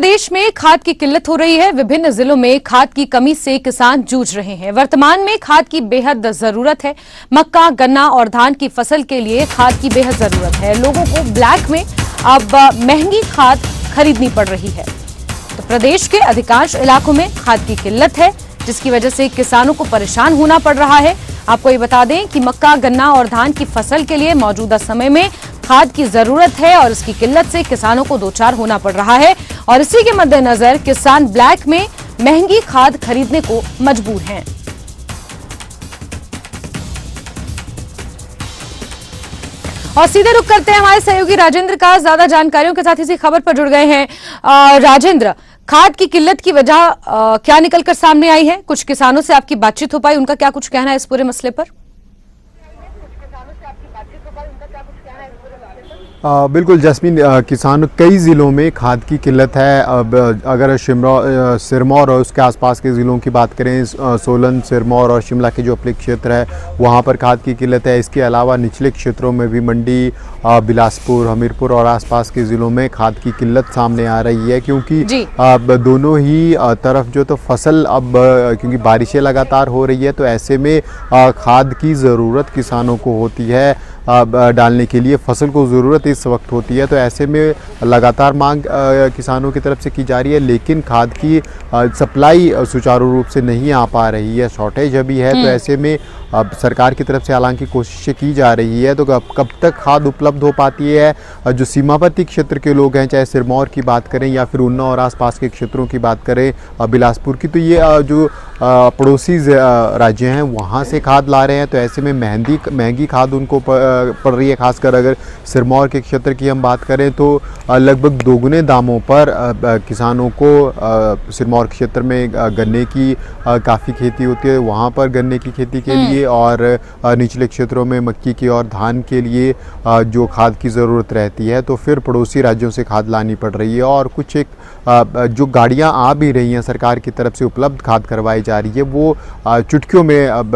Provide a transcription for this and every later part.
प्रदेश में खाद की किल्लत हो रही है। विभिन्न जिलों में खाद की कमी से किसान जूझ रहे हैं। वर्तमान में खाद की बेहद जरूरत है। मक्का, गन्ना और धान की फसल के लिए खाद की बेहद जरूरत है। लोगों को ब्लैक में अब महंगी खाद खरीदनी पड़ रही है। तो प्रदेश के अधिकांश इलाकों में खाद की किल्लत है, जिसकी वजह से किसानों को परेशान होना पड़ रहा है। आपको ये बता दें कि मक्का, गन्ना और धान की फसल के लिए मौजूदा समय में खाद की जरूरत है और इसकी किल्लत से किसानों को दो चार होना पड़ रहा है। और इसी के मद्देनजर किसान ब्लैक में महंगी खाद खरीदने को मजबूर हैं। और सीधे रुख करते हैं हमारे सहयोगी राजेंद्र का। ज्यादा जानकारियों के साथ इसी खबर पर जुड़ गए हैं। राजेंद्र, खाद की किल्लत की वजह क्या निकलकर सामने आई है? कुछ किसानों से आपकी बातचीत हो पाई, उनका क्या कुछ कहना है इस पूरे मसले पर? बिल्कुल जैस्मीन, किसानों कई ज़िलों में खाद की किल्लत है। अब अगर सिरमौर और उसके आसपास के ज़िलों की बात करें, सोलन, सिरमौर और शिमला के जो अपने क्षेत्र है वहाँ पर खाद की किल्लत है। इसके अलावा निचले क्षेत्रों में भी मंडी, बिलासपुर, हमीरपुर और आसपास के ज़िलों में खाद की किल्लत सामने आ रही है, क्योंकि अब दोनों ही तरफ जो तो फसल अब क्योंकि बारिशें लगातार हो रही है, तो ऐसे में खाद की ज़रूरत किसानों को होती है। डालने के लिए फसल को ज़रूरत इस वक्त होती है, तो ऐसे में लगातार मांग किसानों की तरफ से की जा रही है, लेकिन खाद की सप्लाई सुचारू रूप से नहीं आ पा रही है। शॉर्टेज अभी है, तो ऐसे में अब सरकार की तरफ से हालांकि कोशिशें की जा रही है, तो कब तक खाद उपलब्ध हो पाती है। जो सीमावर्ती क्षेत्र के लोग हैं, चाहे सिरमौर की बात करें या फिर उन्ना और आसपास के क्षेत्रों की बात करें, बिलासपुर की, तो ये जो पड़ोसी राज्य हैं वहाँ से खाद ला रहे हैं, तो ऐसे में महंगी खाद उनको पड़ रही है। खासकर अगर सिरमौर के क्षेत्र की हम बात करें तो लगभग दोगुने दामों पर किसानों को सिरमौर क्षेत्र में गन्ने की काफ़ी खेती होती है, वहाँ पर गन्ने की खेती के लिए और निचले क्षेत्रों में मक्की की और धान के लिए जो खाद की ज़रूरत रहती है, तो फिर पड़ोसी राज्यों से खाद लानी पड़ रही है। और कुछ एक जो गाड़ियाँ आ भी रही हैं सरकार की तरफ से उपलब्ध खाद करवाई जा रही है, वो चुटकियों में अब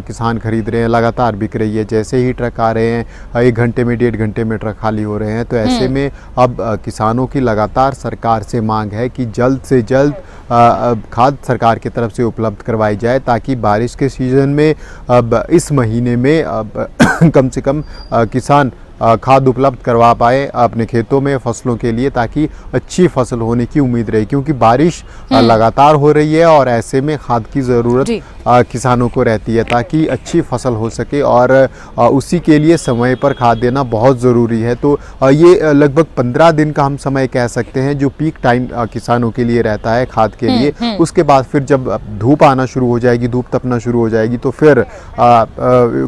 किसान खरीद रहे हैं, लगातार बिक रही है। जैसे ही ट्रक आ रहे हैं, 1 घंटे में 1.5 घंटे में ट्रक खाली हो रहे हैं, तो ऐसे में अब किसानों की लगातार सरकार से मांग है कि जल्द से जल्द खाद सरकार की तरफ से उपलब्ध करवाई जाए, ताकि बारिश के सीज़न में अब इस महीने में अब कम से कम किसान खाद उपलब्ध करवा पाए अपने खेतों में फसलों के लिए, ताकि अच्छी फसल होने की उम्मीद रहे, क्योंकि बारिश लगातार हो रही है और ऐसे में खाद की ज़रूरत किसानों को रहती है ताकि अच्छी फसल हो सके, और उसी के लिए समय पर खाद देना बहुत ज़रूरी है। तो ये लगभग 15 दिन का हम समय कह सकते हैं जो पीक टाइम किसानों के लिए रहता है खाद के लिए। उसके बाद फिर जब धूप आना शुरू हो जाएगी, धूप तपना शुरू हो जाएगी, तो फिर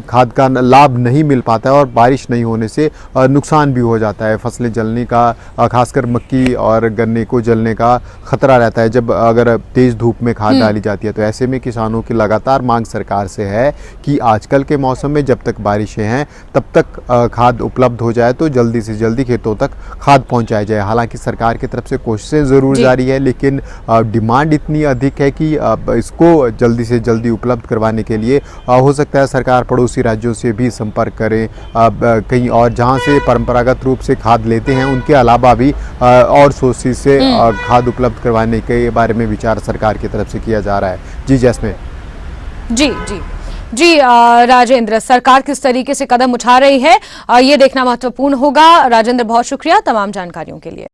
खाद का लाभ नहीं मिल पाता है और बारिश नहीं होने से नुकसान भी हो जाता है। फसलें जलने का, खासकर मक्की और गन्ने को जलने का खतरा रहता है जब अगर तेज़ धूप में खाद डाली जाती है। तो ऐसे में किसानों की लगातार मांग सरकार से है कि आजकल के मौसम में जब तक बारिशें हैं तब तक खाद उपलब्ध हो जाए, तो जल्दी से जल्दी खेतों तक खाद पहुंचाई जाए। हालांकि सरकार की तरफ से कोशिशें ज़रूर जारी है, लेकिन डिमांड इतनी अधिक है कि इसको जल्दी से जल्दी उपलब्ध करवाने के लिए हो सकता है सरकार पड़ोसी राज्यों से भी संपर्क करें, कहीं और जहाँ से परंपरागत रूप से खाद लेते हैं उनके अलावा भी और सोर्सेज से खाद उपलब्ध करवाने के बारे में विचार सरकार की तरफ से किया जा रहा है। जी जैस्मिन। जी राजेंद्र, सरकार किस तरीके से कदम उठा रही है ये देखना महत्वपूर्ण होगा। राजेंद्र, बहुत शुक्रिया तमाम जानकारियों के लिए।